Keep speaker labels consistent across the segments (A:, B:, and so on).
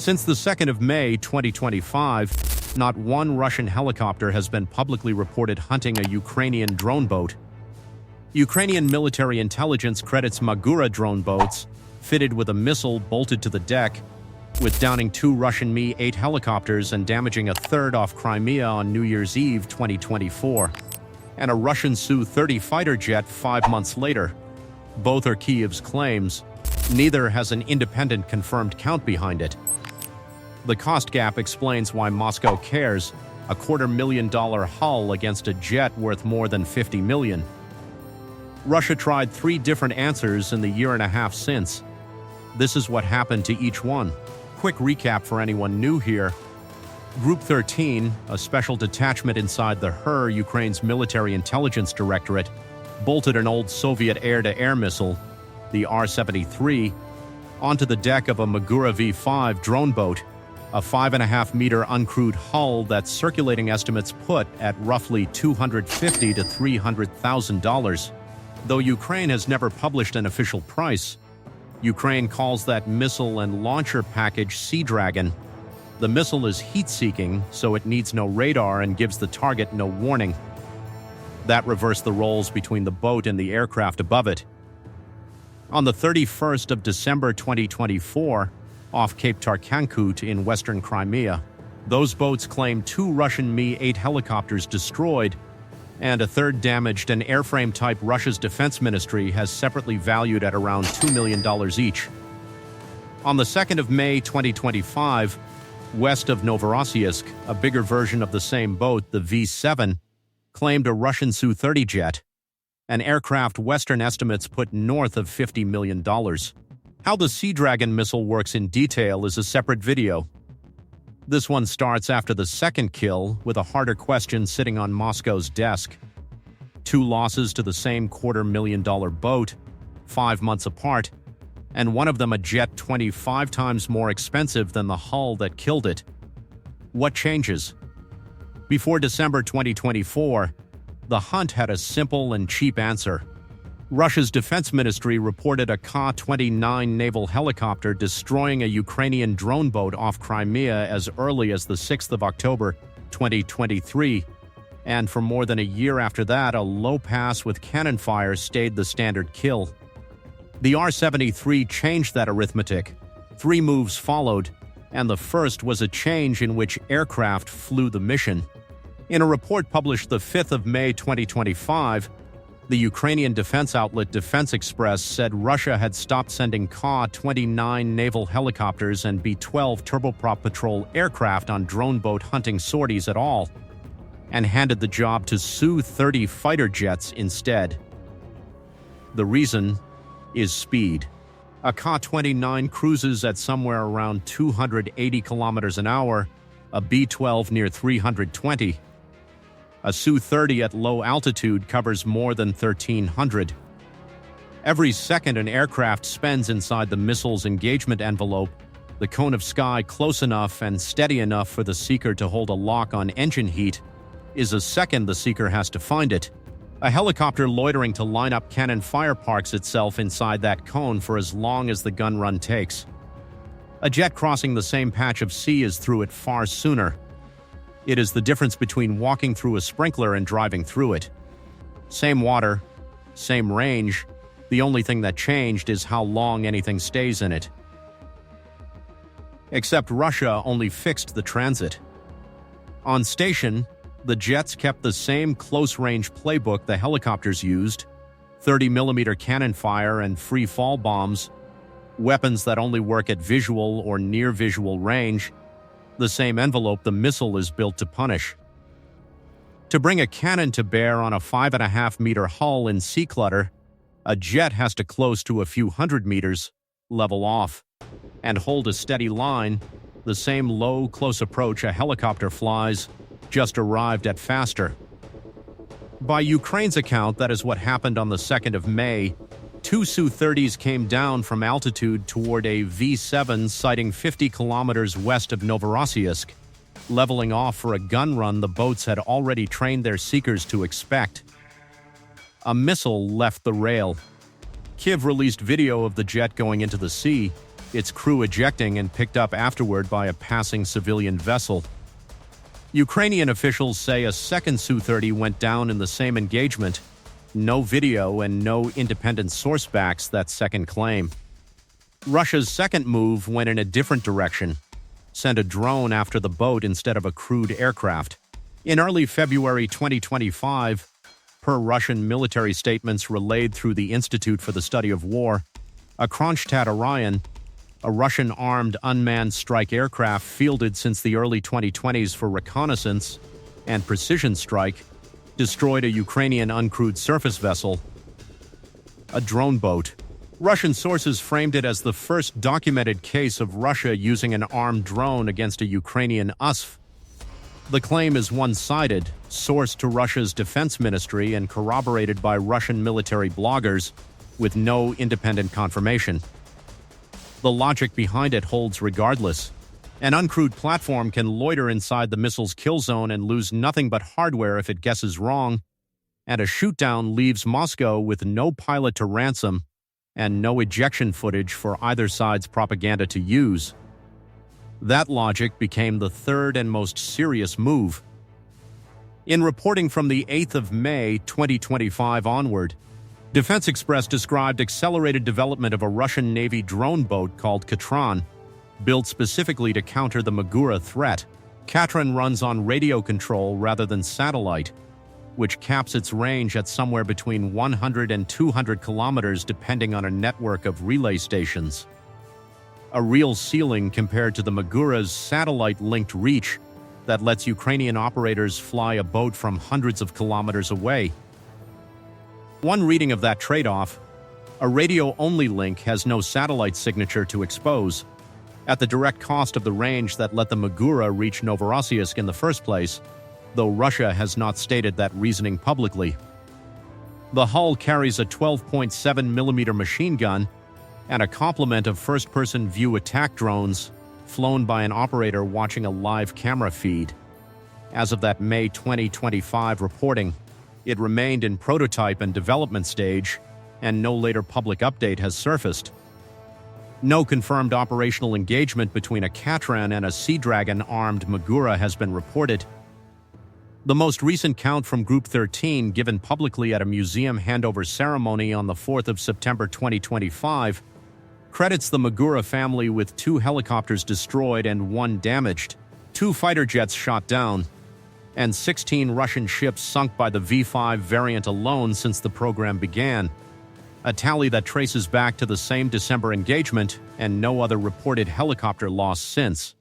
A: Since the 2nd of May 2025, not one Russian helicopter has been publicly reported hunting a Ukrainian drone boat. Ukrainian military intelligence credits Magura drone boats, fitted with a missile bolted to the deck, with downing 2 Russian Mi-8 helicopters and damaging a third off Crimea on New Year's Eve 2024, and a Russian Su-30 fighter jet 5 months later. Both are Kyiv's claims. Neither has an independent confirmed count behind it. The cost gap explains why Moscow cares, a $250,000 hull against a jet worth more than $50 million. Russia tried 3 different answers in the year and a half since. This is what happened to each one. Quick recap for anyone new here. Group 13, a special detachment inside the HER, Ukraine's military intelligence directorate, bolted an old Soviet air-to-air missile, the R-73, onto the deck of a Magura V5 drone boat, a 5.5-meter uncrewed hull that circulating estimates put at roughly $250,000 to $300,000. Though Ukraine has never published an official price, Ukraine calls that missile and launcher package Sea Dragon. The missile is heat-seeking, so it needs no radar and gives the target no warning. That reversed the roles between the boat and the aircraft above it. On the 31st of December 2024, off Cape Tarkankut in western Crimea, those boats claimed 2 Russian Mi-8 helicopters destroyed, and a third damaged, and airframe-type Russia's defense ministry has separately valued at around $2 million each. On the 2nd of May 2025, west of Novorossiysk, a bigger version of the same boat, the V7, claimed a Russian Su-30 jet. An aircraft Western estimates put north of $50 million. How the Sea Dragon missile works in detail is a separate video. This one starts after the second kill, with a harder question sitting on Moscow's desk. 2 losses to the same $250,000 boat, 5 months apart, and one of them a jet 25 times more expensive than the hull that killed it. What changes? Before December 2024, the hunt had a simple and cheap answer. Russia's defense ministry reported a Ka-29 naval helicopter destroying a Ukrainian drone boat off Crimea as early as the 6th of October 2023, and for more than a year after that, a low pass with cannon fire stayed the standard kill. The R-73 changed that arithmetic. 3 moves followed, and the first was a change in which aircraft flew the mission. In a report published the 5th of May 2025, the Ukrainian defense outlet Defense Express said Russia had stopped sending Ka-29 naval helicopters and B-12 turboprop patrol aircraft on drone boat hunting sorties at all, and handed the job to Su-30 fighter jets instead. The reason is speed. A Ka-29 cruises at somewhere around 280 kilometers an hour, a B-12 near 320. A Su-30 at low altitude covers more than 1,300. Every second an aircraft spends inside the missile's engagement envelope, the cone of sky close enough and steady enough for the seeker to hold a lock on engine heat, is a second the seeker has to find it. A helicopter loitering to line up cannon fire parks itself inside that cone for as long as the gun run takes. A jet crossing the same patch of sea is through it far sooner. It is the difference between walking through a sprinkler and driving through it. Same water, same range. The only thing that changed is how long anything stays in it. Except Russia only fixed the transit. On station, the jets kept the same close-range playbook the helicopters used: 30mm cannon fire and free-fall bombs, weapons that only work at visual or near-visual range, the same envelope the missile is built to punish. To bring a cannon to bear on a 5.5-meter hull in sea clutter, a jet has to close to a few hundred meters, level off, and hold a steady line, the same low, close approach a helicopter flies, just arrived at faster. By Ukraine's account, that is what happened on the 2nd of May. 2 Su-30s came down from altitude toward a V-7 sighting 50 kilometers west of Novorossiysk, leveling off for a gun run the boats had already trained their seekers to expect. A missile left the rail. Kyiv released video of the jet going into the sea. its crew ejecting and picked up afterward by a passing civilian vessel. Ukrainian officials say a second Su-30 went down in the same engagement. No video and no independent source backs that second claim. Russia's second move went in a different direction, sent a drone after the boat instead of a crewed aircraft. In early February 2025, per Russian military statements relayed through the Institute for the Study of War, a Kronshtadt Orion, a Russian armed unmanned strike aircraft fielded since the early 2020s for reconnaissance and precision strike, destroyed a Ukrainian uncrewed surface vessel, a drone boat. Russian sources framed it as the first documented case of Russia using an armed drone against a Ukrainian USV. The claim is one-sided, sourced to Russia's defense ministry and corroborated by Russian military bloggers, with no independent confirmation. The logic behind it holds regardless. An uncrewed platform can loiter inside the missile's kill zone and lose nothing but hardware if it guesses wrong, and a shootdown leaves Moscow with no pilot to ransom and no ejection footage for either side's propaganda to use. That logic became the third and most serious move. In reporting from the 8th of May 2025 onward, Defense Express described accelerated development of a Russian Navy drone boat called Katran, built specifically to counter the Magura threat. Katran runs on radio control rather than satellite, which caps its range at somewhere between 100 and 200 kilometers depending on a network of relay stations. A real ceiling compared to the Magura's satellite-linked reach that lets Ukrainian operators fly a boat from hundreds of kilometers away. One reading of that trade-off: a radio-only link has no satellite signature to expose, at the direct cost of the range that let the Magura reach Novorossiysk in the first place, though Russia has not stated that reasoning publicly. The hull carries a 12.7mm machine gun and a complement of first-person view attack drones flown by an operator watching a live camera feed. As of that May 2025 reporting, it remained in prototype and development stage, and no later public update has surfaced. No confirmed operational engagement between a Katran and a Sea Dragon-armed Magura has been reported. The most recent count from Group 13, given publicly at a museum handover ceremony on the 4th of September 2025, credits the Magura family with 2 helicopters destroyed and 1 damaged, 2 fighter jets shot down, and 16 Russian ships sunk by the V5 variant alone since the program began, a tally that traces back to the same December engagement and no other reported helicopter loss since.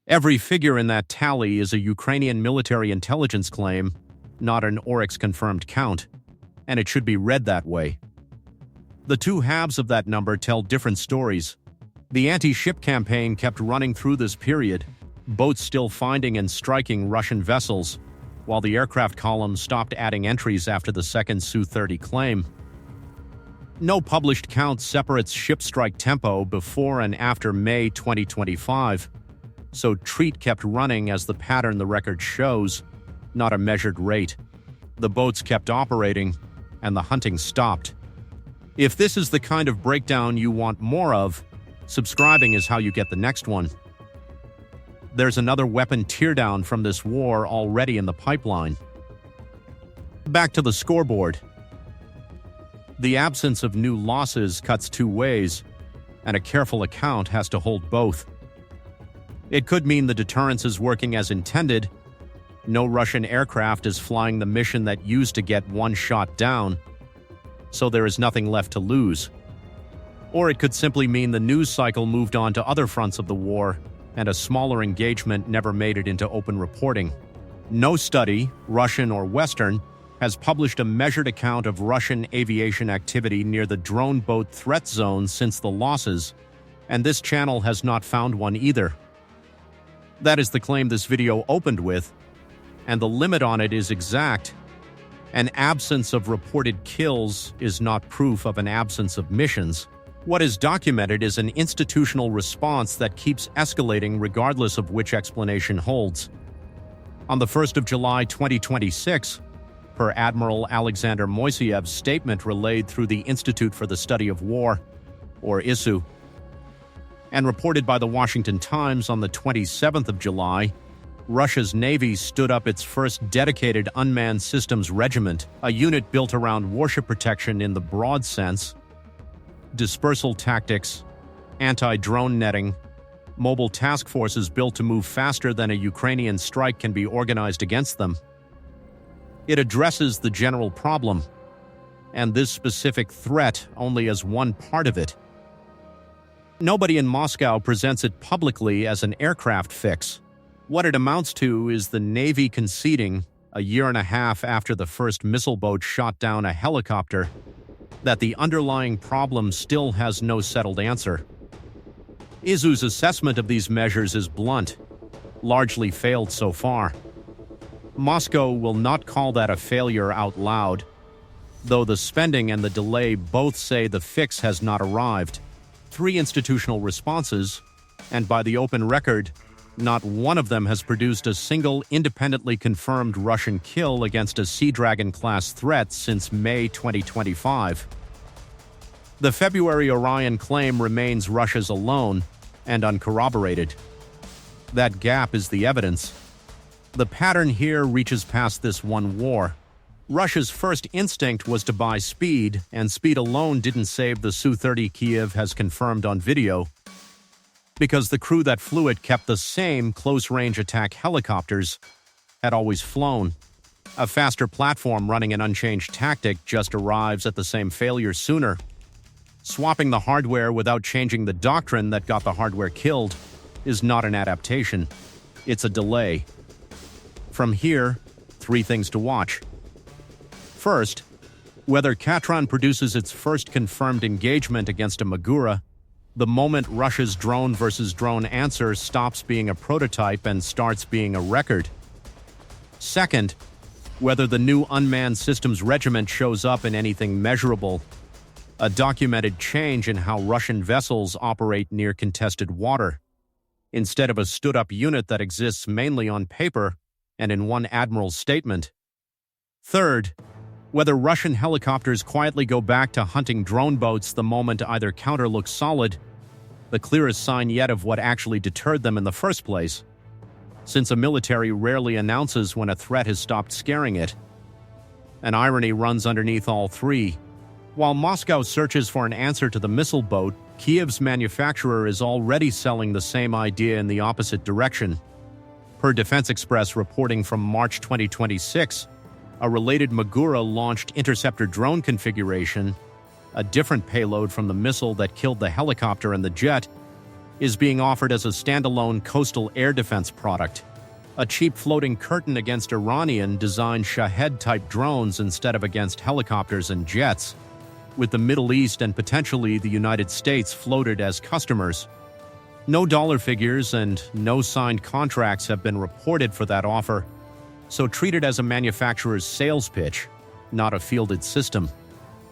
A: Every figure in that tally is a Ukrainian military intelligence claim, not an Oryx-confirmed count, and it should be read that way. The two halves of that number tell different stories. The anti-ship campaign kept running through this period, boats still finding and striking Russian vessels, while the aircraft column stopped adding entries after the second Su-30 claim. No published count separates ship strike tempo before and after May 2025, so treat kept running as the pattern the record shows, not a measured rate. The boats kept operating, and the hunting stopped. If this is the kind of breakdown you want more of, subscribing is how you get the next one. There's another weapon teardown from this war already in the pipeline. Back to the scoreboard. The absence of new losses cuts two ways, and a careful account has to hold both. It could mean the deterrence is working as intended. No Russian aircraft is flying the mission that used to get one shot down, so there is nothing left to lose. Or it could simply mean the news cycle moved on to other fronts of the war, and a smaller engagement never made it into open reporting. No study, Russian or Western, has published a measured account of Russian aviation activity near the drone boat threat zone since the losses, and this channel has not found one either. That is the claim this video opened with, and the limit on it is exact. An absence of reported kills is not proof of an absence of missions. What is documented is an institutional response that keeps escalating regardless of which explanation holds. On the 1st of July 2026, per Admiral Alexander Moiseyev's statement relayed through the Institute for the Study of War, or ISU, And reported by the Washington Times on the 27th of July, Russia's Navy stood up its first dedicated unmanned systems regiment, a unit built around warship protection in the broad sense, dispersal tactics, anti-drone netting, mobile task forces built to move faster than a Ukrainian strike can be organized against them. It addresses the general problem, and this specific threat only as one part of it. Nobody in Moscow presents it publicly as an aircraft fix. What it amounts to is the Navy conceding, a year and a half after the first missile boat shot down a helicopter, that the underlying problem still has no settled answer. ISU's assessment of these measures is blunt, largely failed so far. Moscow will not call that a failure out loud, though the spending and the delay both say the fix has not arrived. 3 institutional responses, and by the open record, not one of them has produced a single independently confirmed Russian kill against a Sea Dragon-class threat since May 2025. The February Orion claim remains Russia's alone and uncorroborated. That gap is the evidence. The pattern here reaches past this one war. Russia's first instinct was to buy speed, and speed alone didn't save the Su-30 Kyiv has confirmed on video, because the crew that flew it kept the same close-range attack helicopters had always flown. A faster platform running an unchanged tactic just arrives at the same failure sooner. Swapping the hardware without changing the doctrine that got the hardware killed is not an adaptation. It's a delay. From here, 3 things to watch. First, whether Katran produces its first confirmed engagement against a Magura, the moment Russia's drone versus drone answer stops being a prototype and starts being a record. Second, whether the new unmanned systems regiment shows up in anything measurable, a documented change in how Russian vessels operate near contested water, instead of a stood-up unit that exists mainly on paper and in one admiral's statement. Third, whether Russian helicopters quietly go back to hunting drone boats the moment either counter looks solid, the clearest sign yet of what actually deterred them in the first place, since a military rarely announces when a threat has stopped scaring it. An irony runs underneath all 3. While Moscow searches for an answer to the missile boat, Kyiv's manufacturer is already selling the same idea in the opposite direction. Per Defense Express reporting from March 2026, a related Magura-launched interceptor-drone configuration, a different payload from the missile that killed the helicopter and the jet, is being offered as a standalone coastal air defense product, a cheap floating curtain against Iranian-designed Shahed-type drones instead of against helicopters and jets, with the Middle East and potentially the United States floated as customers. No dollar figures and no signed contracts have been reported for that offer, so treat it as a manufacturer's sales pitch, not a fielded system.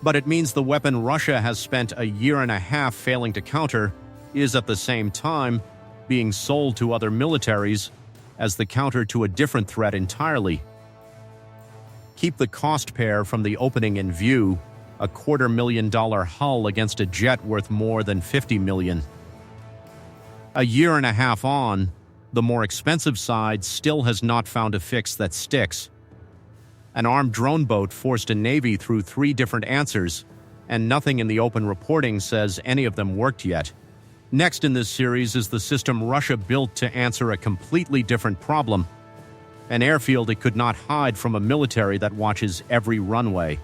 A: But it means the weapon Russia has spent a year and a half failing to counter is at the same time being sold to other militaries as the counter to a different threat entirely. Keep the cost pair from the opening in view, a $250,000 hull against a jet worth more than $50 million. A year and a half on, the more expensive side still has not found a fix that sticks. An armed drone boat forced a Navy through 3 different answers, and nothing in the open reporting says any of them worked yet. Next in this series is the system Russia built to answer a completely different problem, an airfield it could not hide from a military that watches every runway.